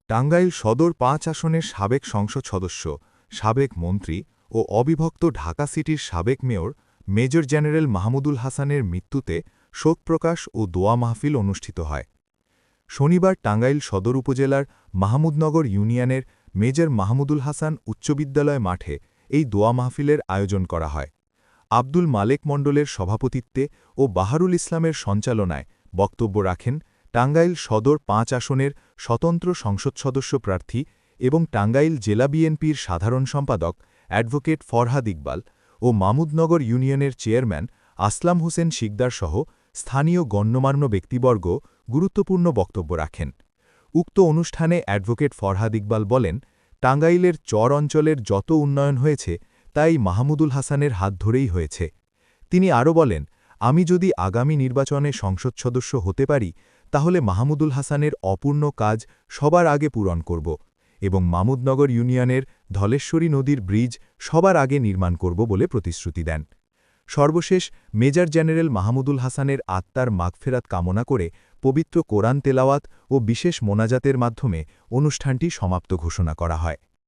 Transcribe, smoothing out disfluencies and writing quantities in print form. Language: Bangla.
টাঙ্গাইল সদর ৫ আসনের সাবেক সংসদ সদস্য, সাবেক মন্ত্রী ও অবিভক্ত ঢাকা সিটির সাবেক মেয়র মেজর জেনারেল মাহমুদুল হাসানের মৃত্যুতে শোক প্রকাশ ও দোয়া মাহফিল অনুষ্ঠিত হয়। শনিবার টাঙ্গাইল সদর উপজেলার মাহমুদনগর ইউনিয়নের মেজর মাহমুদুল হাসান উচ্চ বিদ্যালয় মাঠে এই দোয়া মাহফিলের আয়োজন করা হয়। আব্দুল মালেক মণ্ডলের সভাপতিত্বে ও বাহারুল ইসলামের সঞ্চালনায় বক্তব্য রাখেন টাঙ্গাইল সদর ৫ আসনের স্বতন্ত্র সংসদ সদস্য প্রার্থী এবং টাঙ্গাইল জেলা বিএনপির সাধারণ সম্পাদক অ্যাডভোকেট ফরহাদ ইকবাল ও মামুদনগর ইউনিয়নের চেয়ারম্যান আসলাম হোসেন শিকদার সহ স্থানীয় গণ্যমান্য ব্যক্তিবর্গ গুরুত্বপূর্ণ বক্তব্য রাখেন। উক্ত অনুষ্ঠানে অ্যাডভোকেট ফরহাদ ইকবাল বলেন, টাঙ্গাইলের চর অঞ্চলের যত উন্নয়ন হয়েছে তাই মাহমুদুল হাসানের হাত ধরেই হয়েছে। তিনি আরও বলেন, আমি যদি আগামী নির্বাচনে সংসদ সদস্য হতে পারি তাহলে মাহমুদুল হাসানের অপূর্ণ কাজ সবার আগে পূরণ করব এবং মামুদনগর ইউনিয়নের ধলেশ্বরী নদীর ব্রিজ সবার আগে নির্মাণ করব বলে প্রতিশ্রুতি দেন। সর্বশেষ মেজর জেনারেল মাহমুদুল হাসানের আত্মার মাগফেরাত কামনা করে পবিত্র কোরআন তেলাওয়াত ও বিশেষ মোনাজাতের মাধ্যমে অনুষ্ঠানটি সমাপ্ত ঘোষণা করা হয়।